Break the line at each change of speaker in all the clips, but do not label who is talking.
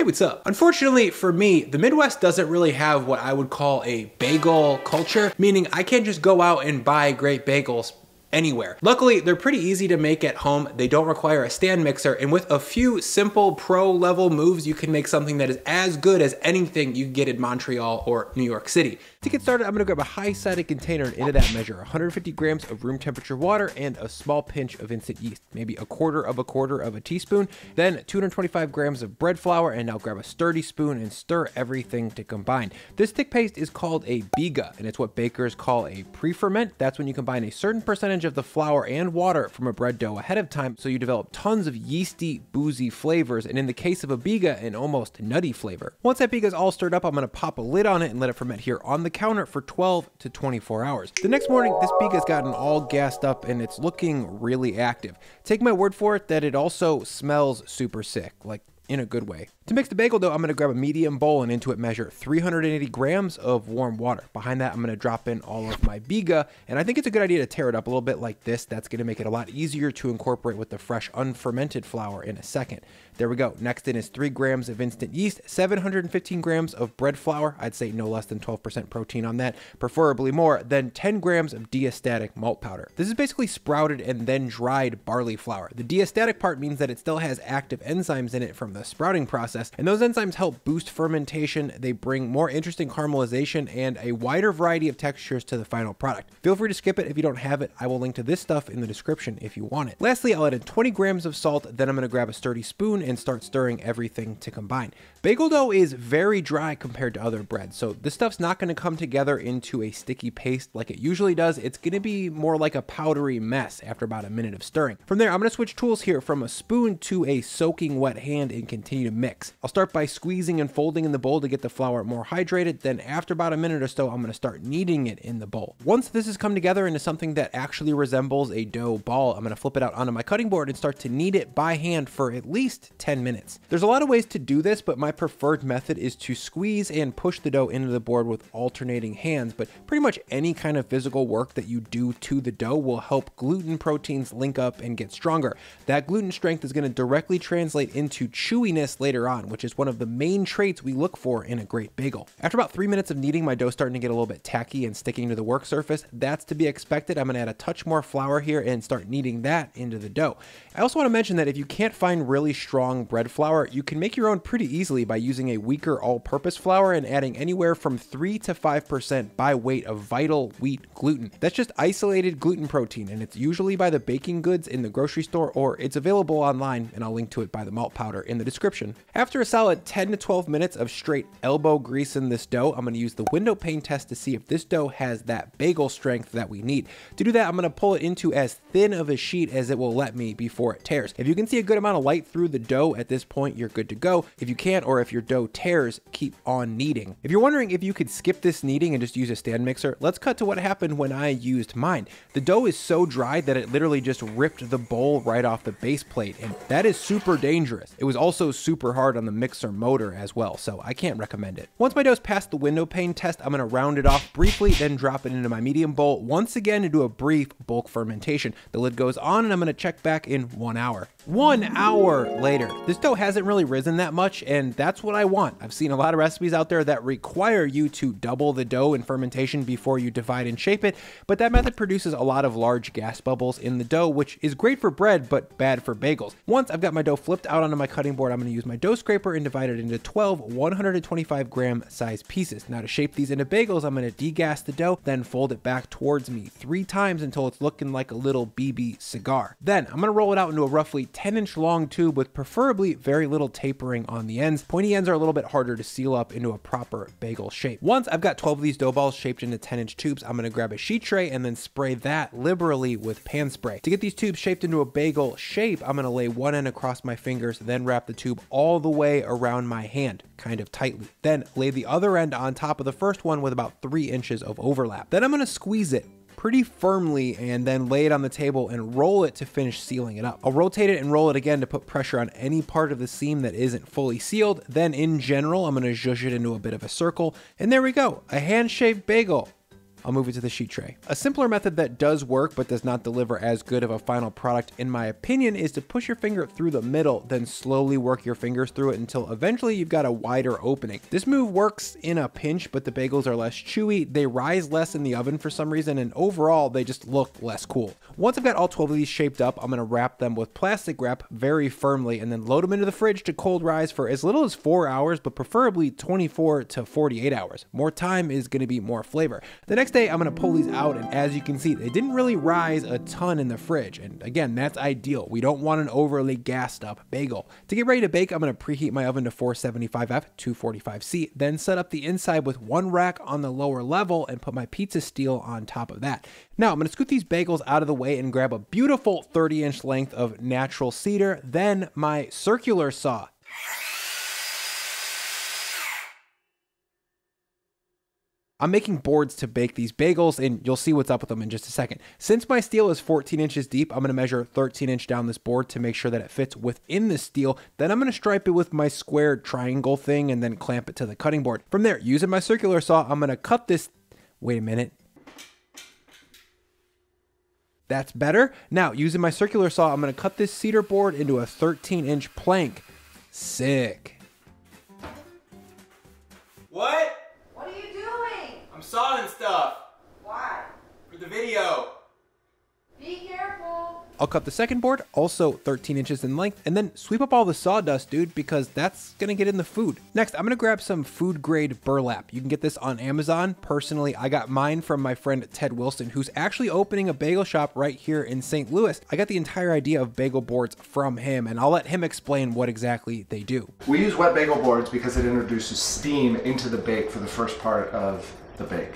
what's up? Unfortunately for me, the Midwest doesn't really have what I would call a bagel culture, meaning I can't just go out and buy great bagels anywhere. Luckily, they're pretty easy to make at home. They don't require a stand mixer, and with a few simple pro level moves, you can make something that is as good as anything you can get in Montreal or New York City. To get started, I'm gonna grab a high-sided container and into that measure 150 grams of room temperature water and a small pinch of instant yeast, maybe a quarter of a teaspoon, then 225 grams of bread flour, and now grab a sturdy spoon and stir everything to combine. This thick paste is called a BIGA, and it's what bakers call a pre-ferment. That's when you combine a certain percentage of the flour and water from a bread dough ahead of time, so you develop tons of yeasty, boozy flavors, and in the case of a BIGA, an almost nutty flavor. Once that BIGA is all stirred up, I'm gonna pop a lid on it and let it ferment here on the counter for 12 to 24 hours. The next morning, this BIGA's gotten all gassed up and it's looking really active. Take my word for it that it also smells super sick, like in a good way. To mix the bagel dough, I'm gonna grab a medium bowl and into it measure 380 grams of warm water. Behind that, I'm gonna drop in all of my BIGA, and I think it's a good idea to tear it up a little bit like this. That's gonna make it a lot easier to incorporate with the fresh unfermented flour in a second. There we go. Next in is 3 grams of instant yeast, 715 grams of bread flour, I'd say no less than 12% protein on that, preferably more, then 10 grams of diastatic malt powder. This is basically sprouted and then dried barley flour. The diastatic part means that it still has active enzymes in it from the sprouting process, and those enzymes help boost fermentation. They bring more interesting caramelization and a wider variety of textures to the final product. Feel free to skip it if you don't have it. I will link to this stuff in the description if you want it. Lastly, I'll add in 20 grams of salt, then I'm gonna grab a sturdy spoon and start stirring everything to combine. Bagel dough is very dry compared to other breads, so this stuff's not gonna come together into a sticky paste like it usually does. It's gonna be more like a powdery mess after about a minute of stirring. From there, I'm gonna switch tools here from a spoon to a soaking wet hand and continue to mix. I'll start by squeezing and folding in the bowl to get the flour more hydrated, then after about a minute or so, I'm gonna start kneading it in the bowl. Once this has come together into something that actually resembles a dough ball, I'm gonna flip it out onto my cutting board and start to knead it by hand for at least 10 minutes. There's a lot of ways to do this, but my preferred method is to squeeze and push the dough into the board with alternating hands, but pretty much any kind of physical work that you do to the dough will help gluten proteins link up and get stronger. That gluten strength is gonna directly translate into chewiness later on, which is one of the main traits we look for in a great bagel. After about 3 minutes of kneading, my dough's starting to get a little bit tacky and sticking to the work surface. That's to be expected. I'm gonna add a touch more flour here and start kneading that into the dough. I also wanna mention that if you can't find really strong bread flour, you can make your own pretty easily by using a weaker all-purpose flour and adding anywhere from 3 to 5% by weight of vital wheat gluten. That's just isolated gluten protein, and it's usually by the baking goods in the grocery store, or it's available online, and I'll link to it by the malt powder in the description. After a solid 10 to 12 minutes of straight elbow grease in this dough, I'm gonna use the windowpane test to see if this dough has that bagel strength that we need. To do that, I'm gonna pull it into as thin of a sheet as it will let me before it tears. If you can see a good amount of light through the dough at this point, you're good to go. If you can't, or if your dough tears, keep on kneading. If you're wondering if you could skip this kneading and just use a stand mixer, let's cut to what happened when I used mine. The dough is so dry that it literally just ripped the bowl right off the base plate, and that is super dangerous. It was also super hard on the mixer motor as well, so I can't recommend it. Once my dough's passed the windowpane test, I'm gonna round it off briefly, then drop it into my medium bowl once again to do a brief bulk fermentation. The lid goes on and I'm gonna check back in 1 hour. 1 hour later. This dough hasn't really risen that much, and that's what I want. I've seen a lot of recipes out there that require you to double the dough in fermentation before you divide and shape it, but that method produces a lot of large gas bubbles in the dough, which is great for bread, but bad for bagels. Once I've got my dough flipped out onto my cutting board, I'm gonna use my dough scraper and divide it into 12 125 gram size pieces. Now to shape these into bagels, I'm gonna degas the dough, then fold it back towards me 3 times until it's looking like a little BB cigar. Then I'm gonna roll it out into a roughly 10-inch long tube with preferably very little tapering on the ends. Pointy ends are a little bit harder to seal up into a proper bagel shape. Once I've got 12 of these dough balls shaped into 10-inch tubes, I'm gonna grab a sheet tray and then spray that liberally with pan spray. To get these tubes shaped into a bagel shape, I'm gonna lay one end across my fingers, then wrap the tube all the way around my hand, kind of tightly. Then lay the other end on top of the first one with about 3 inches of overlap. Then I'm gonna squeeze it pretty firmly and then lay it on the table and roll it to finish sealing it up. I'll rotate it and roll it again to put pressure on any part of the seam that isn't fully sealed. Then in general, I'm gonna zhuzh it into a bit of a circle, and there we go, a hand-shaped bagel. I'll move it to the sheet tray. A simpler method that does work but does not deliver as good of a final product in my opinion is to push your finger through the middle, then slowly work your fingers through it until eventually you've got a wider opening. This move works in a pinch, but the bagels are less chewy, they rise less in the oven for some reason, and overall they just look less cool. Once I've got all 12 of these shaped up, I'm going to wrap them with plastic wrap very firmly and then load them into the fridge to cold rise for as little as 4 hours, but preferably 24 to 48 hours. More time is going to be more flavor. The next day I'm going to pull these out, and as you can see, they didn't really rise a ton in the fridge, and again, that's ideal. We don't want an overly gassed up bagel. To get ready to bake, I'm going to preheat my oven to 475F, 245C, then set up the inside with one rack on the lower level and put my pizza steel on top of that. Now I'm going to scoot these bagels out of the way and grab a beautiful 30-inch length of natural cedar, then my circular saw. I'm making boards to bake these bagels, and you'll see what's up with them in just a second. Since my steel is 14 inches deep, I'm going to measure 13 inch down this board to make sure that it fits within the steel. Then I'm going to stripe it with my square triangle thing and then clamp it to the cutting board. From there, using my circular saw, I'm going to cut this. Wait a minute. That's better. Now, using my circular saw, I'm going to cut this cedar board into a 13-inch plank. Sick. What?
What are you doing?
I'm sawing stuff.
Why?
For the video.
Be careful.
I'll cut the second board, also 13 inches in length, and then sweep up all the sawdust, dude, because that's gonna get in the food. Next, I'm gonna grab some food grade burlap. You can get this on Amazon. Personally, I got mine from my friend Ted Wilson, who's actually opening a bagel shop right here in St. Louis. I got the entire idea of bagel boards from him, and I'll let him explain what exactly they do.
We use wet bagel boards because it introduces steam into the bake for the first part of the bake.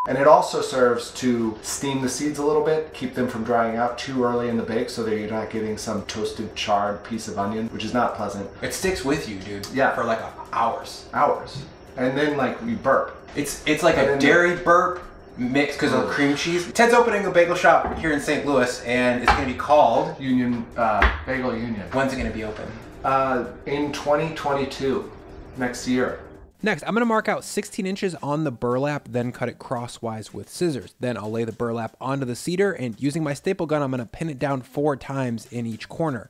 And it also serves to steam the seeds a little bit, keep them from drying out too early in the bake so that you're not getting some toasted charred piece of onion, which is not pleasant.
It sticks with you, dude.
Yeah.
For like hours.
Hours. And then like you burp.
It's like a dairy burp mixed because of cream cheese. Ted's opening a bagel shop here in St. Louis, and it's gonna be called
Union, Bagel Union.
When's it gonna be open?
In 2022, next year.
Next, I'm gonna mark out 16 inches on the burlap, then cut it crosswise with scissors. Then I'll lay the burlap onto the cedar, and using my staple gun, I'm gonna pin it down 4 times in each corner.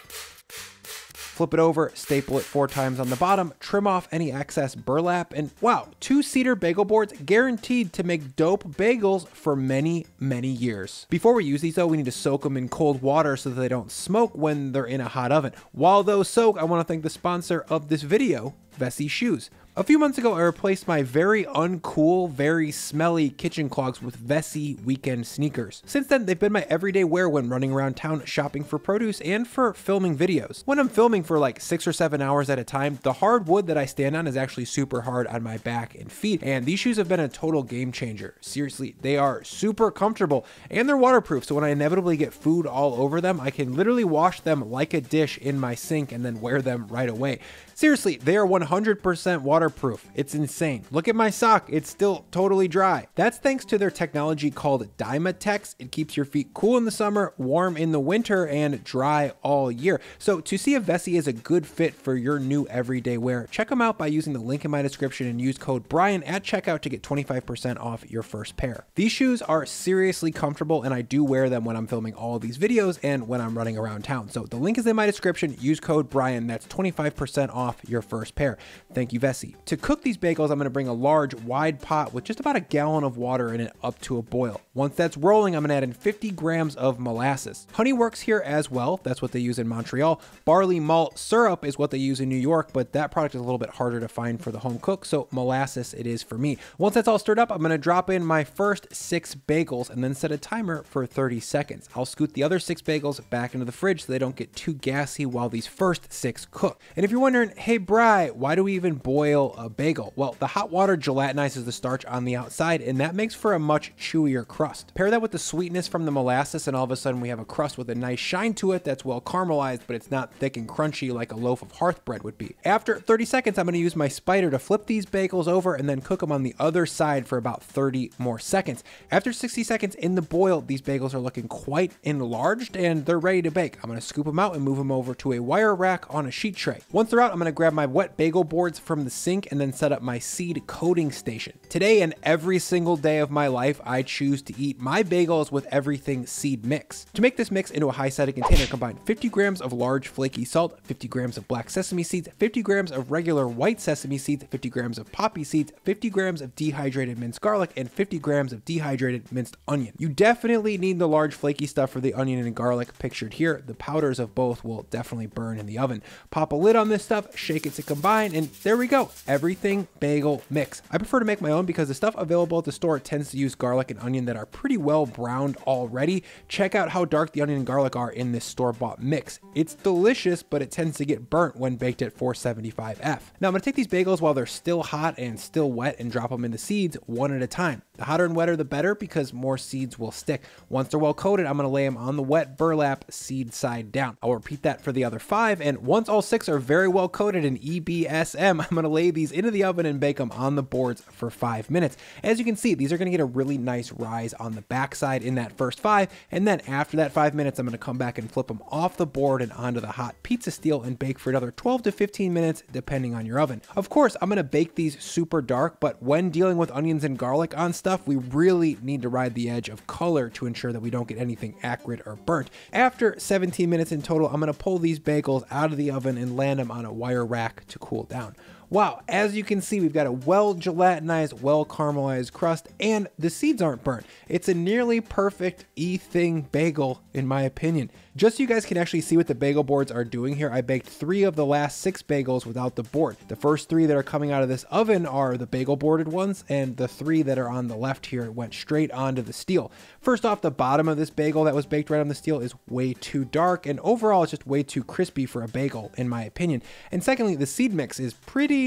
Flip it over, staple it 4 times on the bottom, trim off any excess burlap, and wow, 2 cedar bagel boards guaranteed to make dope bagels for many, many years. Before we use these though, we need to soak them in cold water so that they don't smoke when they're in a hot oven. While those soak, I wanna thank the sponsor of this video, Vessi Shoes. A few months ago, I replaced my very uncool, very smelly kitchen clogs with Vessi weekend sneakers. Since then, they've been my everyday wear when running around town shopping for produce and for filming videos. When I'm filming for like 6 or 7 hours at a time, the hard wood that I stand on is actually super hard on my back and feet, and these shoes have been a total game changer. Seriously, they are super comfortable and they're waterproof, so when I inevitably get food all over them, I can literally wash them like a dish in my sink and then wear them right away. Seriously, they are 100% waterproof. It's insane. Look at my sock. It's still totally dry. That's thanks to their technology called Dymatex. It keeps your feet cool in the summer, warm in the winter, and dry all year. So to see if Vessi is a good fit for your new everyday wear, check them out by using the link in my description and use code Brian at checkout to get 25% off your first pair. These shoes are seriously comfortable, and I do wear them when I'm filming all of these videos and when I'm running around town. So the link is in my description. Use code Brian. That's 25% off your first pair. Thank you, Vessi. To cook these bagels, I'm going to bring a large, wide pot with just about a gallon of water in it up to a boil. Once that's rolling, I'm going to add in 50 grams of molasses. Honey works here as well. That's what they use in Montreal. Barley malt syrup is what they use in New York, but that product is a little bit harder to find for the home cook, so molasses it is for me. Once that's all stirred up, I'm going to drop in my first 6 bagels and then set a timer for 30 seconds. I'll scoot the other 6 bagels back into the fridge so they don't get too gassy while these first 6 cook. And if you're wondering, hey Bri, why do we even boil a bagel? Well, the hot water gelatinizes the starch on the outside, and that makes for a much chewier crust. Pair that with the sweetness from the molasses, and all of a sudden we have a crust with a nice shine to it that's well caramelized, but it's not thick and crunchy like a loaf of hearth bread would be. After 30 seconds, I'm going to use my spider to flip these bagels over and then cook them on the other side for about 30 more seconds. After 60 seconds in the boil, these bagels are looking quite enlarged and they're ready to bake. I'm going to scoop them out and move them over to a wire rack on a sheet tray. Once they're out, I'm going gonna grab my wet bagel boards from the sink and then set up my seed coating station. Today and every single day of my life, I choose to eat my bagels with everything seed mix. To make this mix into a high-sided container, combine 50 grams of large flaky salt, 50 grams of black sesame seeds, 50 grams of regular white sesame seeds, 50 grams of poppy seeds, 50 grams of dehydrated minced garlic, and 50 grams of dehydrated minced onion. You definitely need the large flaky stuff for the onion and garlic pictured here. The powders of both will definitely burn in the oven. Pop a lid on this stuff, shake it to combine, and there we go. Everything bagel mix. I prefer to make my own because the stuff available at the store tends to use garlic and onion that are pretty well browned already. Check out how dark the onion and garlic are in this store-bought mix. It's delicious, but it tends to get burnt when baked at 475F. Now I'm gonna take these bagels while they're still hot and still wet and drop them in the seeds one at a time. The hotter and wetter the better because more seeds will stick. Once they're well coated, I'm gonna lay them on the wet burlap seed side down. I'll repeat that for the other 5, and once all 6 are very well coated in EBSM, I'm gonna lay these into the oven and bake them on the boards for 5 minutes. As you can see, these are gonna get a really nice rise on the backside in that first 5, and then after that 5 minutes, I'm gonna come back and flip them off the board and onto the hot pizza steel and bake for another 12 to 15 minutes, depending on your oven. Of course, I'm gonna bake these super dark, but when dealing with onions and garlic on stuff, we really need to ride the edge of color to ensure that we don't get anything acrid or burnt. After 17 minutes in total, I'm gonna pull these bagels out of the oven and land them on a wire rack to cool down. Wow, as you can see, we've got a well gelatinized, well caramelized crust, and the seeds aren't burnt. It's a nearly perfect E-thing bagel, in my opinion. Just so you guys can actually see what the bagel boards are doing here, I baked 3 of the last 6 bagels without the board. The first 3 that are coming out of this oven are the bagel boarded ones, and the 3 that are on the left here went straight onto the steel. First off, the bottom of this bagel that was baked right on the steel is way too dark, and overall it's just way too crispy for a bagel, in my opinion. And secondly, the seed mix is pretty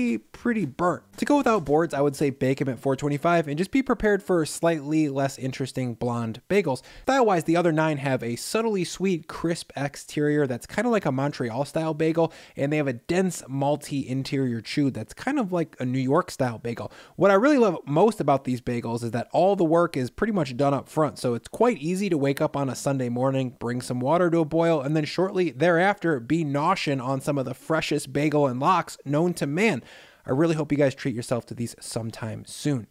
burnt. To go without boards, I would say bake them at 425 and just be prepared for slightly less interesting blonde bagels. Style-wise, the other 9 have a subtly sweet, crisp exterior that's kind of like a Montreal style bagel, and they have a dense malty interior chew that's kind of like a New York style bagel. What I really love most about these bagels is that all the work is pretty much done up front, so it's quite easy to wake up on a Sunday morning, bring some water to a boil, and then shortly thereafter be noshing on some of the freshest bagel and lox known to man. I really hope you guys treat yourself to these sometime soon.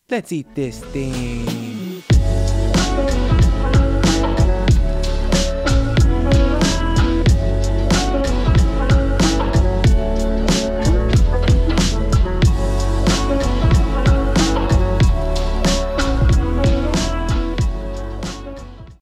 Let's eat this thing.